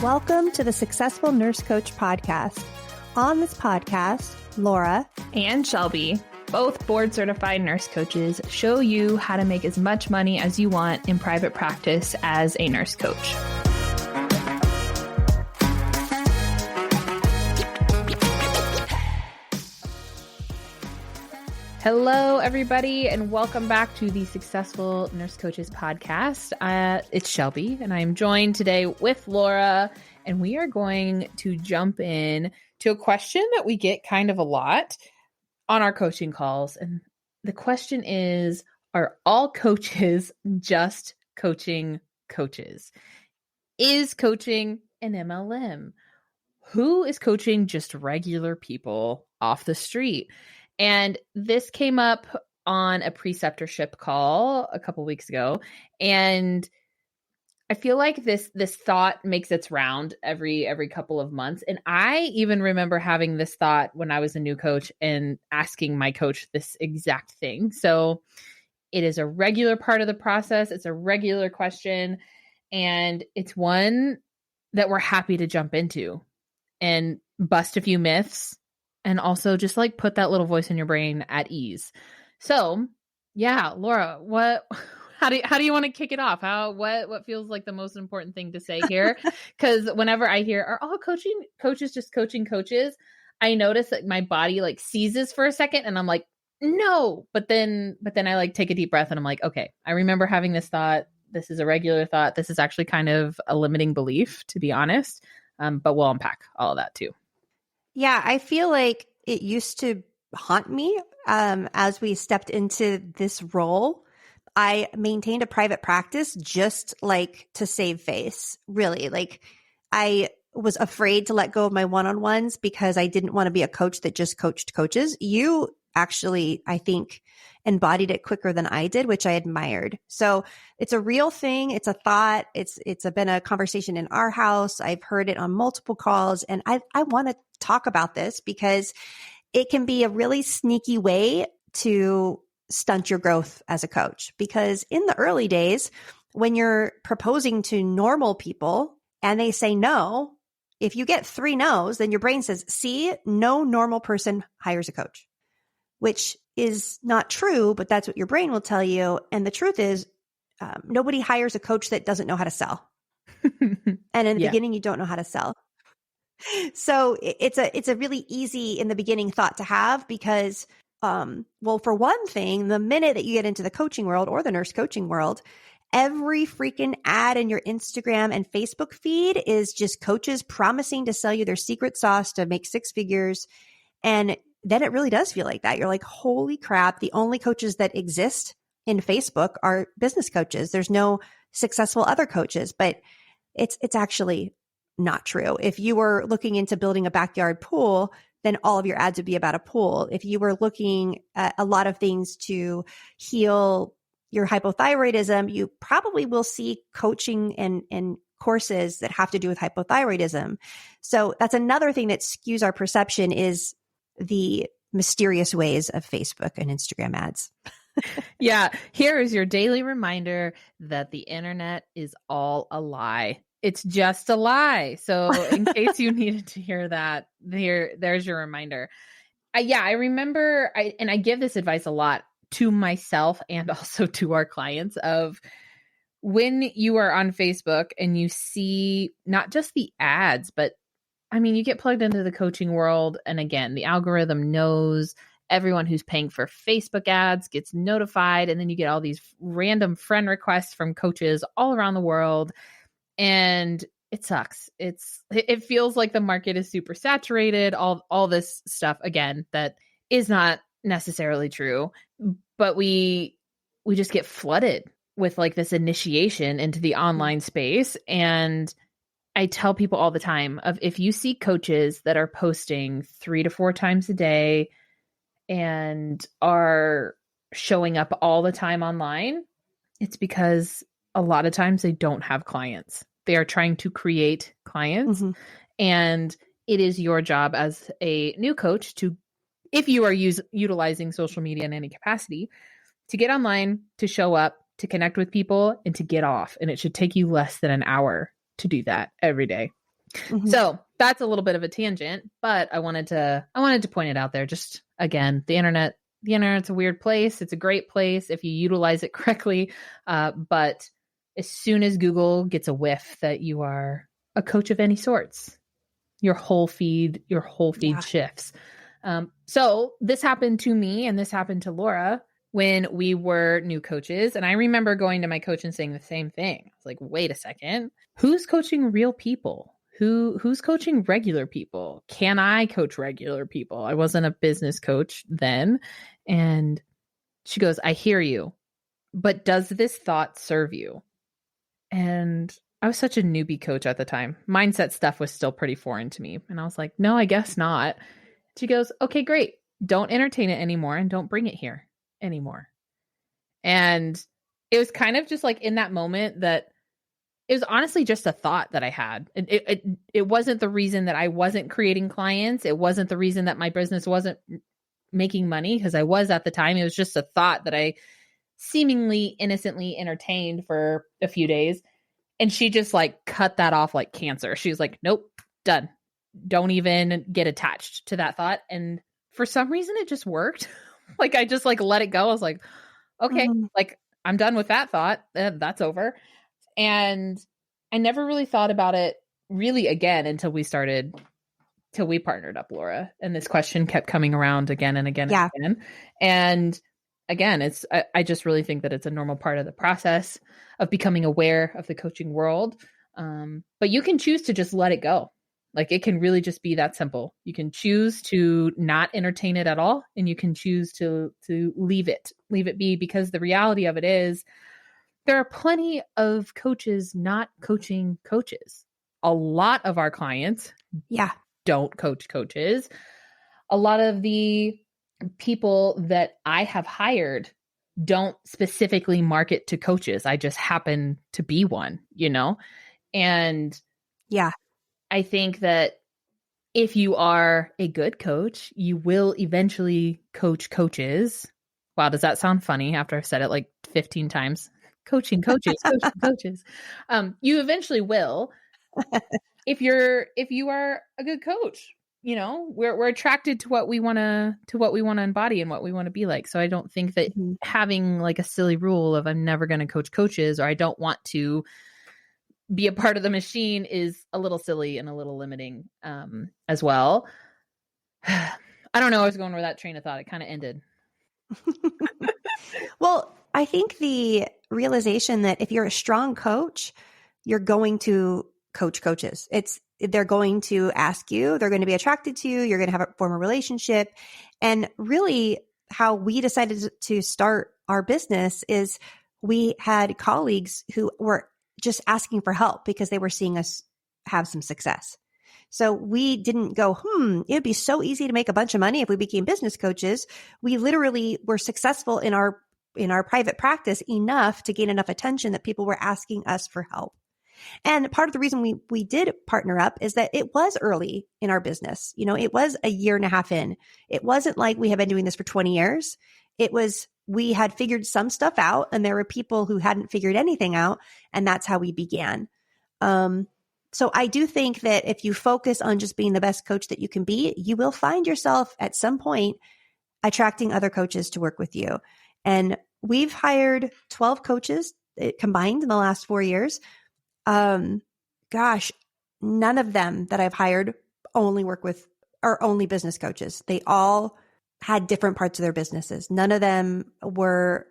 Welcome to the Successful Nurse Coach podcast. On this podcast, Laura and Shelby, both board-certified nurse coaches, show you how to make as much money as you want in private practice as a nurse coach. Hello, everybody, and welcome back to the Successful Nurse Coaches podcast. It's Shelby, and I'm joined today with Laura, and we are going to jump in to a question that we get kind of a lot on our coaching calls. And the question is, are all coaches just coaching coaches? Is coaching an MLM? Who is coaching just regular people off the street? And this came up on a preceptorship call a couple weeks ago. And I feel like this thought makes its round every couple of months. And I even remember having this thought when I was a new coach and asking my coach this exact thing. So it is a regular part of the process. It's a regular question. And it's one that we're happy to jump into and bust a few myths. And also just like put that little voice in your brain at ease. So yeah, Laura, how do you want to kick it off? What feels like the most important thing to say here? Because whenever I hear, are all coaches just coaching coaches? I notice that my body like seizes for a second and I'm like, no, but then I like take a deep breath and I'm like, okay, I remember having this thought. This is a regular thought. This is actually kind of a limiting belief, to be honest. But we'll unpack all of that too. Yeah, I feel like it used to haunt me as we stepped into this role. I maintained a private practice just like to save face, really. Like I was afraid to let go of my one-on-ones because I didn't want to be a coach that just coached coaches. You actually, I think, embodied it quicker than I did, which I admired. So it's a real thing. It's a thought. It's been a conversation in our house. I've heard it on multiple calls. And I want to talk about this because it can be a really sneaky way to stunt your growth as a coach. Because in the early days, when you're proposing to normal people and they say no, if you get 3 no's, then your brain says, see, no normal person hires a coach, which is not true, but that's what your brain will tell you. And the truth is, nobody hires a coach that doesn't know how to sell. And in the beginning, you don't know how to sell. So it's a really easy in the beginning thought to have because, well, for one thing, the minute that you get into the coaching world or the nurse coaching world, every freaking ad in your Instagram and Facebook feed is just coaches promising to sell you their secret sauce to make 6 figures. And then it really does feel like that. You're like, holy crap, the only coaches that exist in Facebook are business coaches. There's no successful other coaches, but it's actually not true. If you were looking into building a backyard pool, then all of your ads would be about a pool. If you were looking at a lot of things to heal your hypothyroidism, you probably will see coaching and courses that have to do with hypothyroidism. So that's another thing that skews our perception is the mysterious ways of Facebook and Instagram ads. Yeah. Here is your daily reminder that the internet is all a lie. It's just a lie. So in case you needed to hear that, there's your reminder. I remember, I give this advice a lot to myself and also to our clients of when you are on Facebook and you see not just the ads, but I mean, you get plugged into the coaching world. And again, the algorithm knows everyone who's paying for Facebook ads gets notified. And then you get all these random friend requests from coaches all around the world. And it sucks. It feels like the market is super saturated, all this stuff, again, that is not necessarily true. But we just get flooded with like this initiation into the online space. And I tell people all the time of if you see coaches that are posting 3 to 4 times a day and are showing up all the time online, it's because a lot of times they don't have clients. They are trying to create clients. Mm-hmm. And it is your job as a new coach to, if you are utilizing social media in any capacity, to get online, to show up, to to connect with people and to get off. And it should take you less than an hour to do that every day. Mhm. So that's a little bit of a tangent, but I wanted to point it out there. Just again, the internet's a weird place. It's a great place if you utilize it correctly. But as soon as Google gets a whiff that you are a coach of any sorts, your whole feed Yeah. shifts. So this happened to me and this happened to Laura when we were new coaches. And I remember going to my coach and saying the same thing. I was like, wait a second, who's coaching real people? Who's coaching regular people? Can I coach regular people? I wasn't a business coach then. And she goes, I hear you, but does this thought serve you? And I was such a newbie coach at the time. Mindset stuff was still pretty foreign to me. And I was like, no, I guess not. She goes, okay, great. Don't entertain it anymore and don't bring it here anymore. And it was kind of just like in that moment that it was honestly just a thought that I had. It wasn't the reason that I wasn't creating clients. It wasn't the reason that my business wasn't making money, because I was at the time. It was just a thought that I seemingly innocently entertained for a few days. And she just like cut that off like cancer. She was like, nope, done. Don't even get attached to that thought. And for some reason it just worked. Like I just like let it go. I was like, okay, like I'm done with that thought. That's over. And I never really thought about it really again until we partnered up, Laura. And this question kept coming around again and again and again. And again, I just really think that it's a normal part of the process of becoming aware of the coaching world. But you can choose to just let it go. Like it can really just be that simple. You can choose to not entertain it at all. And you can choose to leave it be, because the reality of it is there are plenty of coaches not coaching coaches. A lot of our clients don't coach coaches. A lot of the people that I have hired don't specifically market to coaches. I just happen to be one, And I think that if you are a good coach, you will eventually coach coaches. Wow, does that sound funny after I've said it like 15 times? Coaching coaches, coaching coaches. You eventually will. If you are a good coach, we're attracted to what we want to embody and what we want to be like. So I don't think that having like a silly rule of I'm never going to coach coaches or I don't want to be a part of the machine is a little silly and a little limiting as well. I don't know. I was going where that train of thought. It kind of ended. Well, I think the realization that if you're a strong coach, you're going to coach coaches. They're going to ask you, they're going to be attracted to you, you're going to form a relationship. And really how we decided to start our business is we had colleagues who were just asking for help because they were seeing us have some success. So we didn't go, it'd be so easy to make a bunch of money if we became business coaches. We literally were successful in our private practice enough to gain enough attention that people were asking us for help. And part of the reason we did partner up is that it was early in our business. It was a year and a half in. It wasn't like we had been doing this for 20 years. It was, we had figured some stuff out and there were people who hadn't figured anything out. And that's how we began. So I do think that if you focus on just being the best coach that you can be, you will find yourself at some point attracting other coaches to work with you. And we've hired 12 coaches combined in the last 4 years. Gosh, none of them that I've hired only work with are only business coaches. They all had different parts of their businesses. None of them were,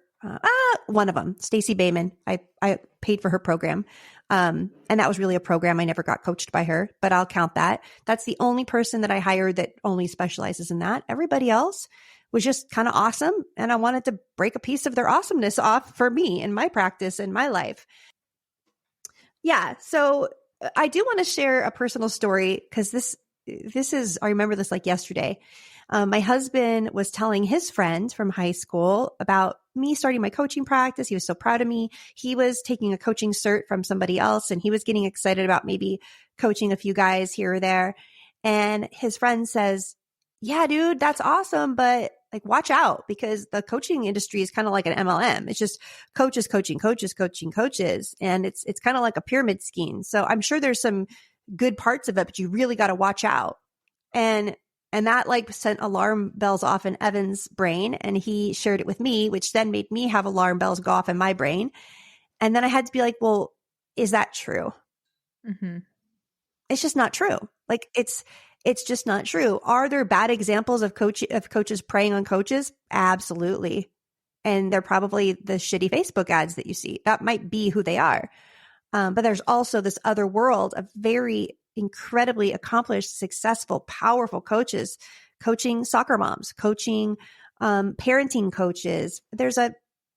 one of them, Stacey Bayman. I paid for her program. And that was really a program. I never got coached by her, but I'll count that. That's the only person that I hired that only specializes in that. Everybody else was just kind of awesome. And I wanted to break a piece of their awesomeness off for me in my practice in my life. Yeah. So I do want to share a personal story because this is, I remember this like yesterday. My husband was telling his friend from high school about me starting my coaching practice. He was so proud of me. He was taking a coaching cert from somebody else and he was getting excited about maybe coaching a few guys here or there. And his friend says, yeah, dude, that's awesome. But like, watch out because the coaching industry is kind of like an MLM. It's just coaches, coaching, coaches, coaching, coaches. And it's kind of like a pyramid scheme. So I'm sure there's some good parts of it, but you really got to watch out. And that like sent alarm bells off in Evan's brain, and he shared it with me, which then made me have alarm bells go off in my brain. And then I had to be like, well, is that true? Mm-hmm. It's just not true. Like it's just not true. Are there bad examples of coaches preying on coaches? Absolutely. And they're probably the shitty Facebook ads that you see. That might be who they are. But there's also this other world of very incredibly accomplished, successful, powerful coaches, coaching soccer moms, coaching parenting coaches. There's a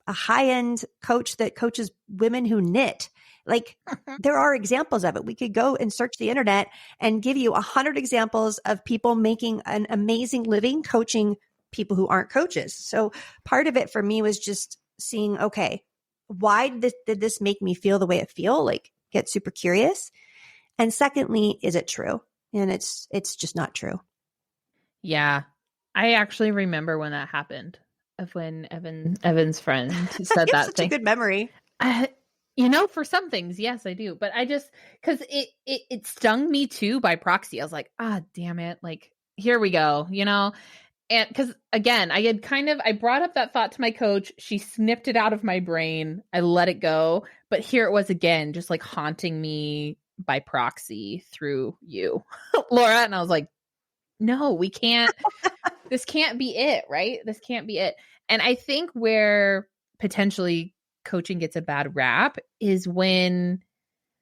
high-end coach that coaches women who knit. Like there are examples of it. We could go and search the internet and give you 100 examples of people making an amazing living coaching people who aren't coaches. So part of it for me was just seeing, okay, why did this make me feel the way it feel? Like get super curious. And secondly, is it true? And it's just not true. Yeah. I actually remember when that happened, of when Evan's friend said that such thing. A good memory. For some things, yes, I do. But I just, because it stung me too by proxy. I was like, damn it. Like, here we go, And because again, I brought up that thought to my coach. She snipped it out of my brain. I let it go. But here it was again, just like haunting me by proxy through you, Laura. And I was like, no, we can't. This can't be it, right? This can't be it. And I think where potentially coaching gets a bad rap is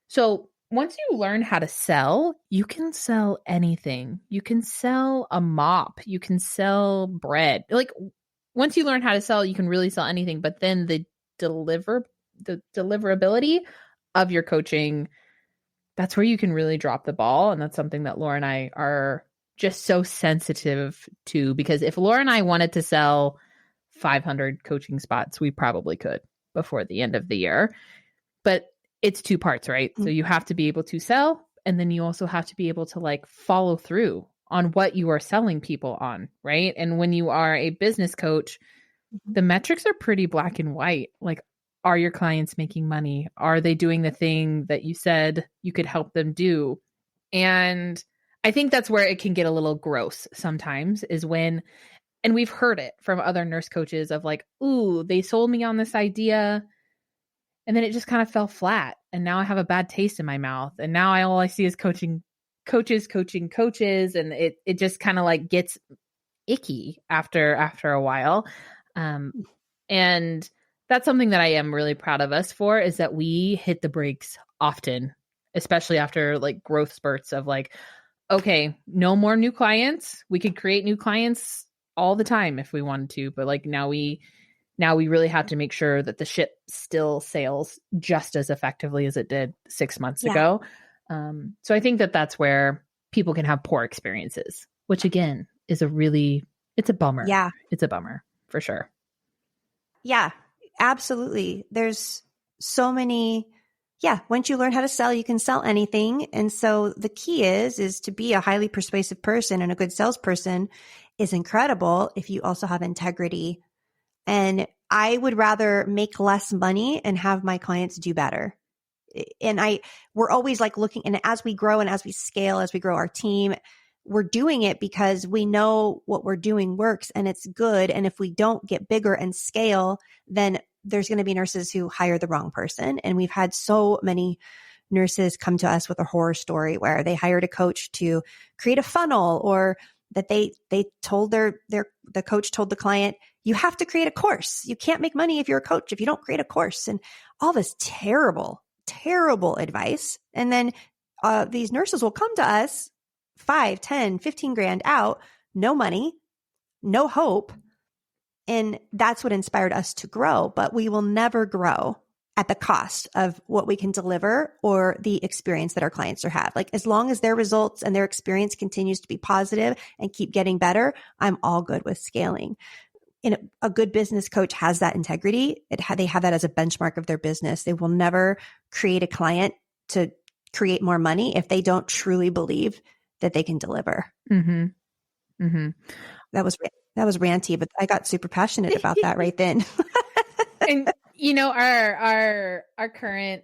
so once you learn how to sell, you can sell anything. You can sell a mop. You can sell bread. Like once you learn how to sell, you can really sell anything. But then the deliverability of your coaching, that's where you can really drop the ball. And that's something that Laura and I are just so sensitive to, because if Laura and I wanted to sell 500 coaching spots, we probably could before the end of the year. But it's two parts, right? Mm-hmm. So you have to be able to sell, and then you also have to be able to like follow through on what you are selling people on, right? And when you are a business coach, the metrics are pretty black and white. Like, are your clients making money? Are they doing the thing that you said you could help them do? And I think that's where it can get a little gross sometimes, is when, and we've heard it from other nurse coaches of like, ooh, they sold me on this idea, and then it just kind of fell flat. And now I have a bad taste in my mouth. And now all I see is coaches. And it just kind of like gets icky after a while. And that's something that I am really proud of us for, is that we hit the brakes often, especially after like growth spurts of like, okay, no more new clients. We could create new clients all the time if we wanted to, but like now we really have to make sure that the ship still sails just as effectively as it did 6 months ago. So I think that that's where people can have poor experiences, which again is it's a bummer. Yeah. It's a bummer for sure. Yeah, absolutely. There's so many. Yeah. Once you learn how to sell, you can sell anything. And so the key is to be a highly persuasive person, and a good salesperson is incredible if you also have integrity. And I would rather make less money and have my clients do better. And we're always like looking, and as we grow and as we scale, as we grow our team, we're doing it because we know what we're doing works and it's good. And if we don't get bigger and scale, then there's going to be nurses who hire the wrong person. And we've had so many nurses come to us with a horror story where they hired a coach to create a funnel, or that they told the coach told the client, you have to create a course. You can't make money if you're a coach if you don't create a course, and all this terrible, terrible advice. And then these nurses will come to us 5, 10, 15 grand out, no money, no hope. And that's what inspired us to grow. But we will never grow at the cost of what we can deliver or the experience that our clients are have. Like, as long as their results and their experience continues to be positive and keep getting better, I'm all good with scaling. And a good business coach has that integrity. They have that as a benchmark of their business. They will never create a client to create more money if they don't truly believe that they can deliver. Mm-hmm. Mm-hmm. That was ranty, but I got super passionate about that right then. And our current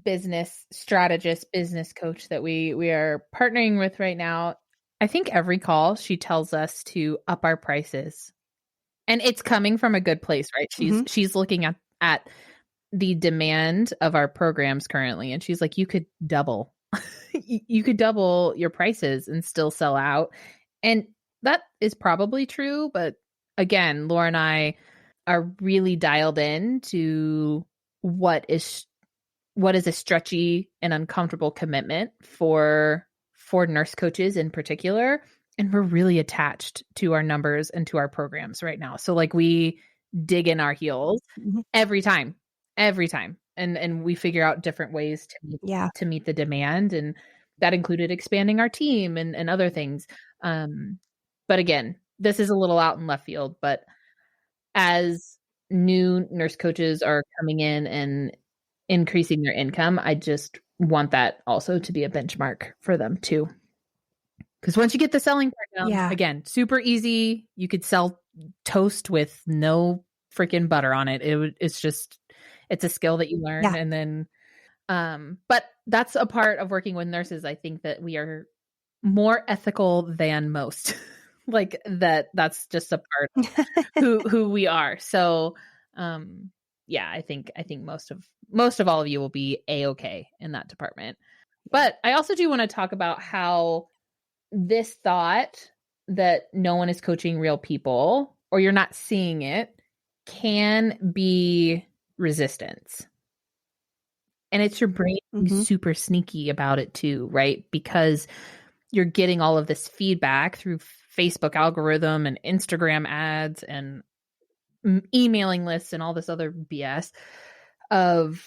business strategist, business coach that we are partnering with right now, I think every call she tells us to up our prices. And it's coming from a good place, right? She's looking at the demand of our programs currently, and she's like, you could double you could double your prices and still sell out. And that is probably true, but again, Laura and I are really dialed in to what is a stretchy and uncomfortable commitment for nurse coaches in particular. And we're really attached to our numbers and to our programs right now. So like we dig in our heels every time. And we figure out different ways to meet the demand. And that included expanding our team and other things. But again, this is a little out in left field, but as new nurse coaches are coming in and increasing their income, I just want that also to be a benchmark for them too. Because once you get the selling part down, again, super easy. You could sell toast with no freaking butter on it. It's a skill that you learn. Yeah. And then, but that's a part of working with nurses. I think that we are more ethical than most. Like that's just a part of who we are. So, yeah, I think most of all of you will be A-okay in that department. But I also do want to talk about how this thought that no one is coaching real people, or you're not seeing it, can be resistance. And it's your brain super sneaky about it too, right? Because you're getting all of this feedback through Facebook algorithm and Instagram ads and emailing lists and all this other BS of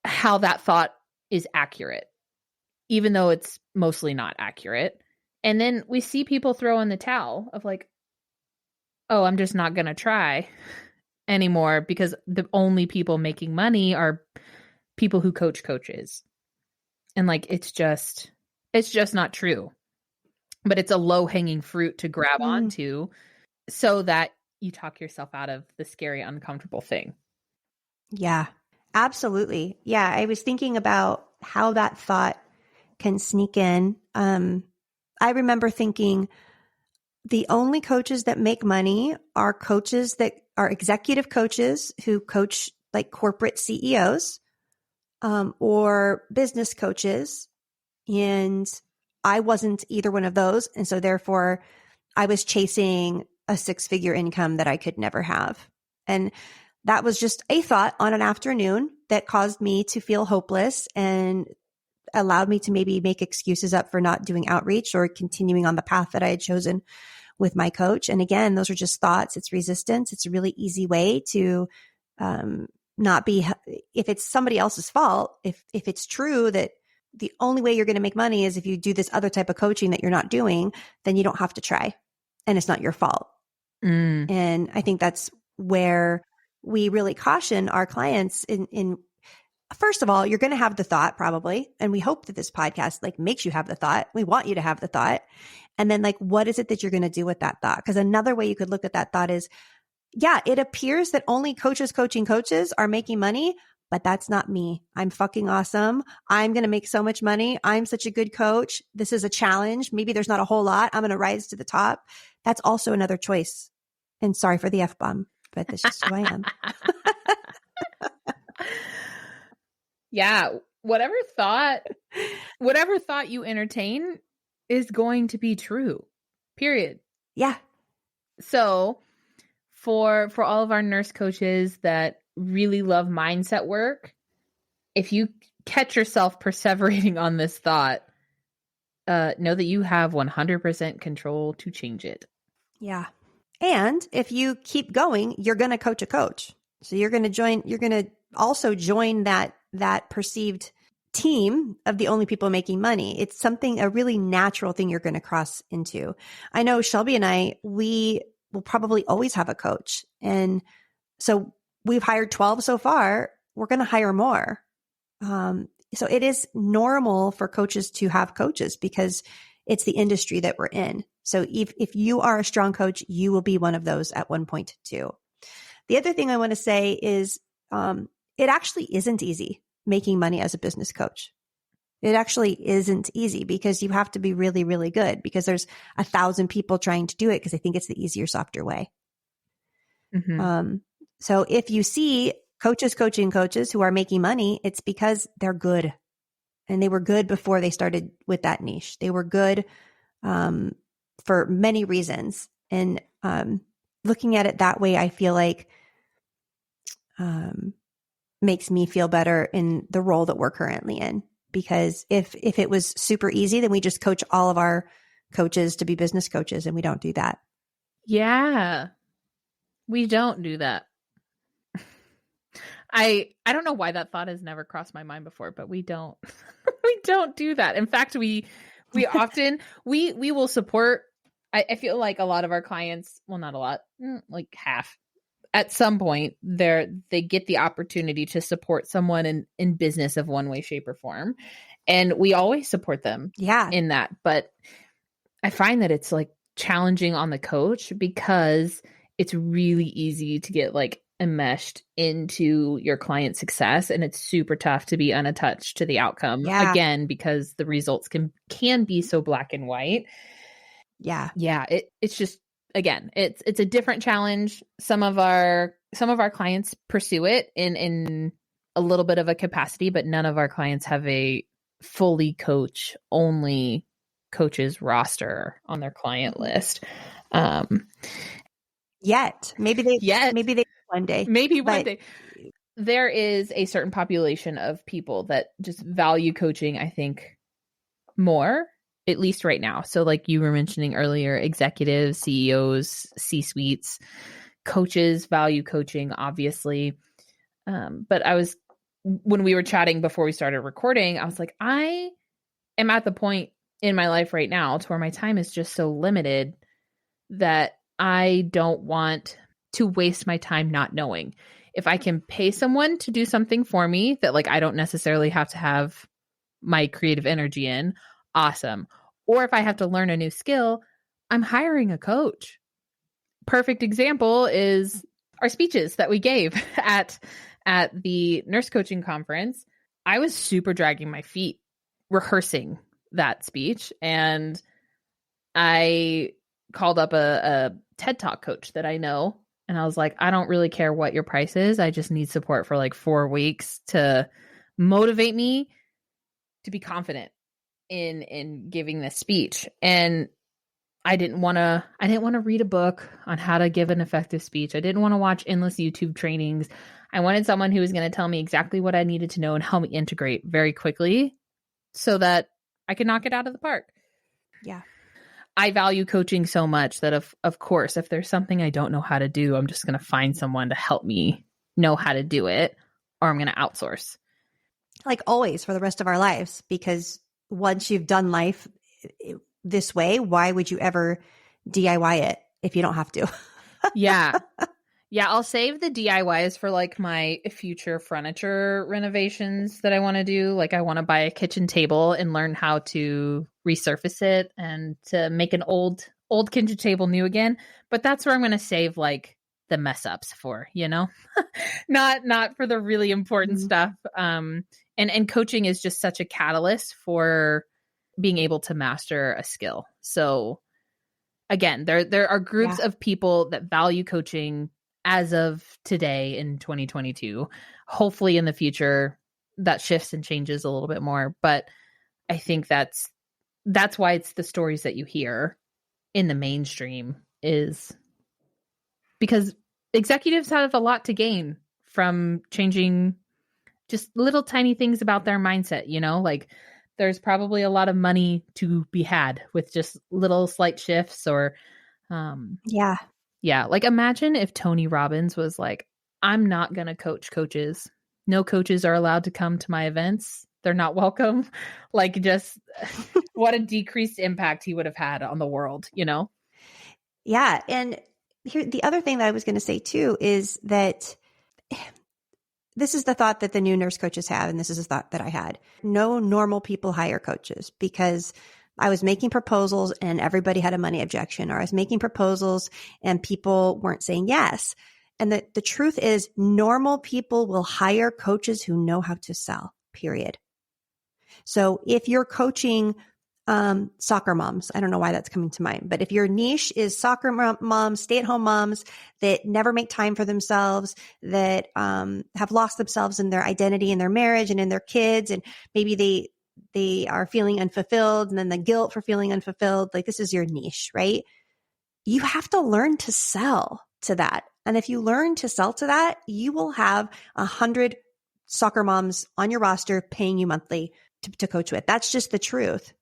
how that thought is accurate, even though it's mostly not accurate. And then we see people throw in the towel of like, oh, I'm just not going to try anymore because the only people making money are people who coach coaches. And like, it's just not true. But it's a low-hanging fruit to grab onto so that you talk yourself out of the scary, uncomfortable thing. Yeah, absolutely. Yeah, I was thinking about how that thought can sneak in. I remember thinking the only coaches that make money are coaches that are executive coaches who coach like corporate CEOs or business coaches. And I wasn't either one of those. And so therefore I was chasing a 6-figure income that I could never have. And that was just a thought on an afternoon that caused me to feel hopeless and allowed me to maybe make excuses up for not doing outreach or continuing on the path that I had chosen with my coach. And again, those are just thoughts. It's resistance. It's a really easy way to not be, if it's somebody else's fault, if it's true that the only way you're going to make money is if you do this other type of coaching that you're not doing, then you don't have to try and it's not your fault. And I think that's where we really caution our clients in first of all, you're going to have the thought probably. And we hope that this podcast like makes you have the thought. We want you to have the thought. And then like, what is it that you're going to do with that thought? Because another way you could look at that thought is, yeah, it appears that only coaches coaching coaches are making money, but that's not me. I'm fucking awesome. I'm going to make so much money. I'm such a good coach. This is a challenge. Maybe there's not a whole lot. I'm going to rise to the top. That's also another choice. And sorry for the F-bomb, but that's just who I am. Yeah. Whatever thought you entertain is going to be true. Period. Yeah. So for all of our nurse coaches that really love mindset work, if you catch yourself perseverating on this thought, know that you have 100% control to change it. Yeah. And if you keep going, you're going to coach a coach. So you're going to also join that perceived team of the only people making money. It's a really natural thing you're going to cross into. I know Shelby and I, we will probably always have a coach. And so we've hired 12 so far. We're going to hire more. So it is normal for coaches to have coaches because it's the industry that we're in. So if you are a strong coach, you will be one of those at one point too. The other thing I want to say is it actually isn't easy. making money as a business coach. It actually isn't easy because you have to be really, really good because there's 1,000 people trying to do it because they think it's the easier, softer way. So if you see coaches coaching coaches who are making money, it's because they're good. And they were good before they started with that niche. They were good for many reasons. And looking at it that way, I feel like makes me feel better in the role that we're currently in. Because if it was super easy, then we just coach all of our coaches to be business coaches, and we don't do that. Yeah, we don't do that. I don't know why that thought has never crossed my mind before, but we don't we don't do that. In fact, we often we will support. I feel like a lot of our clients, well, not a lot, like half, at some point they get the opportunity to support someone in business of one way, shape, or form, and we always support them in that. But I find that it's like challenging on the coach because it's really easy to get like enmeshed into your client's success, and it's super tough to be unattached to the outcome again because the results can be so black and white. It's just, again, it's a different challenge. Some of our clients pursue it in a little bit of a capacity, but none of our clients have a fully only coaches roster on their client list. Yet. Maybe they one day. Maybe one day. There is a certain population of people that just value coaching, I think, more, at least right now. So like you were mentioning earlier, executives, CEOs, C-suites, coaches value coaching, obviously. But when we were chatting before we started recording, I was like, I am at the point in my life right now to where my time is just so limited that I don't want to waste my time not knowing. If I can pay someone to do something for me that like I don't necessarily have to have my creative energy in, awesome. Or if I have to learn a new skill, I'm hiring a coach. Perfect example is our speeches that we gave at the nurse coaching conference. I was super dragging my feet rehearsing that speech, and I called up a TED Talk coach that I know, and I was like, I don't really care what your price is. I just need support for like 4 weeks to motivate me to be confident in giving this speech. And I didn't want to read a book on how to give an effective speech. I didn't want to watch endless YouTube trainings. I wanted someone who was going to tell me exactly what I needed to know and help me integrate very quickly so that I could knock it out of the park. Yeah. I value coaching so much that of course, if there's something I don't know how to do, I'm just going to find someone to help me know how to do it, or I'm going to outsource. Like always for the rest of our lives, because once you've done life this way, why would you ever DIY it if you don't have to? Yeah. I'll save the DIYs for like my future furniture renovations that I want to do. Like I want to buy a kitchen table and learn how to resurface it and to make an old kitchen table new again. But that's where I'm going to save like the mess ups for, not for the really important stuff. And coaching is just such a catalyst for being able to master a skill. So again, there are groups of people that value coaching as of today in 2022. Hopefully in the future that shifts and changes a little bit more. But I think that's why it's the stories that you hear in the mainstream, is because executives have a lot to gain from changing just little tiny things about their mindset, like there's probably a lot of money to be had with just little slight shifts or like imagine if Tony Robbins was like, I'm not going to coach coaches. No coaches are allowed to come to my events. They're not welcome. Like just what a decreased impact he would have had on the world, Yeah. And here, the other thing that I was going to say too is that this is the thought that the new nurse coaches have, and this is a thought that I had. No normal people hire coaches, because I was making proposals and everybody had a money objection, or I was making proposals and people weren't saying yes. And the truth is normal people will hire coaches who know how to sell. period. So if you're coaching soccer moms, I don't know why that's coming to mind, but if your niche is soccer moms, stay-at-home moms that never make time for themselves, that have lost themselves in their identity in their marriage and in their kids, and maybe they are feeling unfulfilled, and then the guilt for feeling unfulfilled, like this is your niche, right? You have to learn to sell to that. And if you learn to sell to that, you will have 100 soccer moms on your roster paying you monthly to coach with. That's just the truth.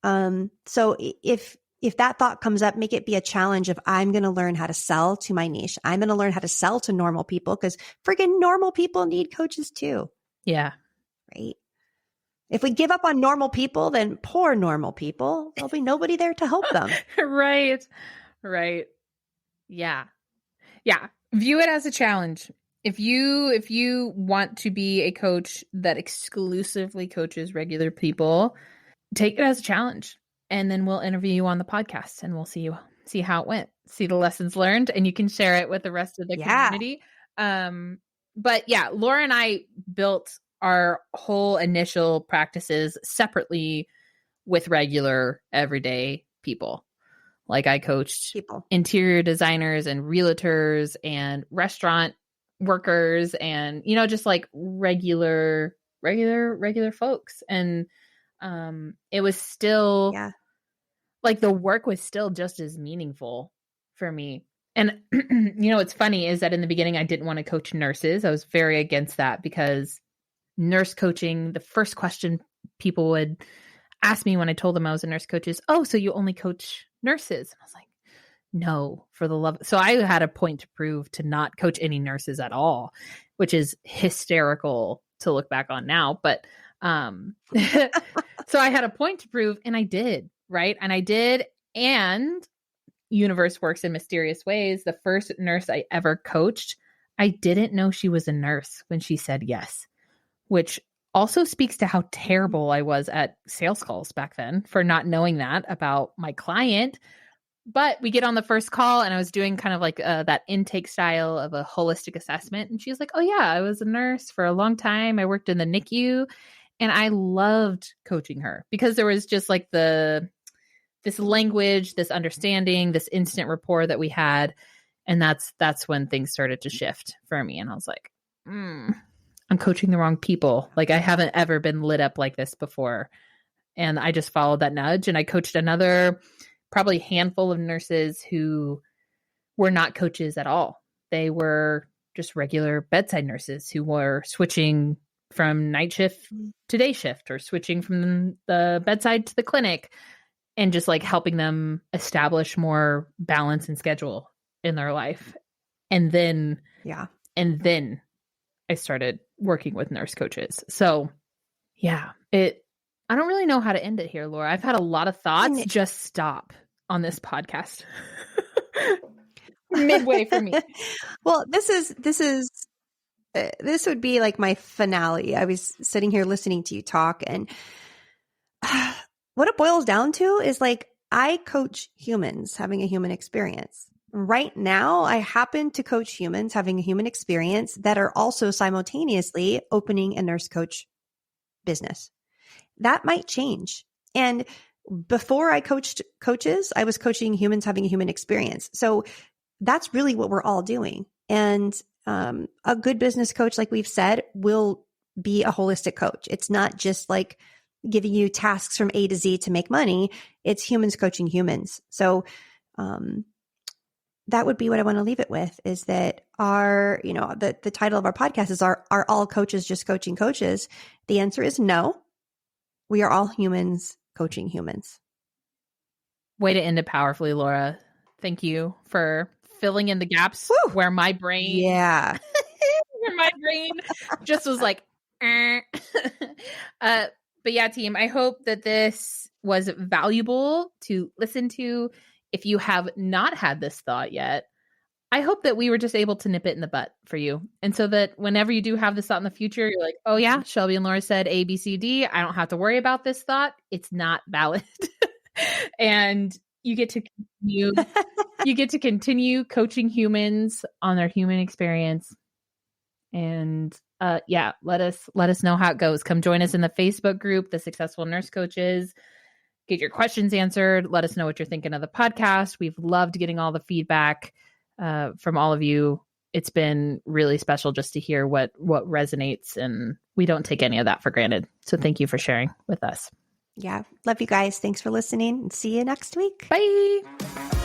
So if that thought comes up, make it be a challenge of I'm going to learn how to sell to my niche. I'm going to learn how to sell to normal people because friggin' normal people need coaches too. Yeah. Right. If we give up on normal people, then poor normal people, there'll be nobody there to help them. Right. Yeah. View it as a challenge. If you want to be a coach that exclusively coaches regular people, take it as a challenge, and then we'll interview you on the podcast and we'll see how it went, see the lessons learned, and you can share it with the rest of the community. But yeah, Laura and I built our whole initial practices separately with regular everyday people. Like I coached interior designers and realtors and restaurant workers and, just like regular folks. And it was still like the work was still just as meaningful for me. And, what's funny is that in the beginning, I didn't want to coach nurses. I was very against that because nurse coaching, the first question people would ask me when I told them I was a nurse coach is, oh, so you only coach nurses? And I was like, no, for the love. So I had a point to prove to not coach any nurses at all, which is hysterical to look back on now. But so I had a point to prove, and I did, right? And I did. And universe works in mysterious ways. The first nurse I ever coached, I didn't know she was a nurse when she said yes, which also speaks to how terrible I was at sales calls back then for not knowing that about my client. But we get on the first call and I was doing kind of like that intake style of a holistic assessment. And she's like, oh yeah, I was a nurse for a long time. I worked in the NICU, and I loved coaching her because there was just like this language, this understanding, this instant rapport that we had. And that's when things started to shift for me. And I was like, I'm coaching the wrong people. Like I haven't ever been lit up like this before. And I just followed that nudge, and I coached another probably handful of nurses who were not coaches at all. They were just regular bedside nurses who were switching from night shift to day shift, or switching from the bedside to the clinic, and just like helping them establish more balance and schedule in their life. And then I started working with nurse coaches. So yeah, I don't really know how to end it here, Laura. I've had a lot of thoughts. Just stop on this podcast midway for me. Well, this would be like my finale. I was sitting here listening to you talk, and what it boils down to is like, I coach humans having a human experience. Right now, I happen to coach humans having a human experience that are also simultaneously opening a nurse coach business. That might change. And before I coached coaches, I was coaching humans having a human experience. So that's really what we're all doing. And a good business coach, like we've said, will be a holistic coach. It's not just like giving you tasks from A to Z to make money. It's humans coaching humans. So that would be what I want to leave it with, is that the title of our podcast is Are all coaches just coaching coaches? The answer is no. We are all humans coaching humans. Way to end it powerfully, Laura. Thank you for filling in the gaps where my brain, just was like, but yeah, team, I hope that this was valuable to listen to. If you have not had this thought yet, I hope that we were just able to nip it in the butt for you. And so that whenever you do have this thought in the future, you're like, oh yeah, Shelby and Laura said A, B, C, D. I don't have to worry about this thought. It's not valid. And you get to continue coaching humans on their human experience And yeah, let us know how it goes. Come join us in the Facebook group, The Successful Nurse Coaches. Get your questions answered. Let us know what you're thinking of the podcast. We've loved getting all the feedback from all of you. It's been really special just to hear what resonates, and we don't take any of that for granted. So thank you for sharing with us. Yeah. Love you guys. Thanks for listening, and see you next week. Bye.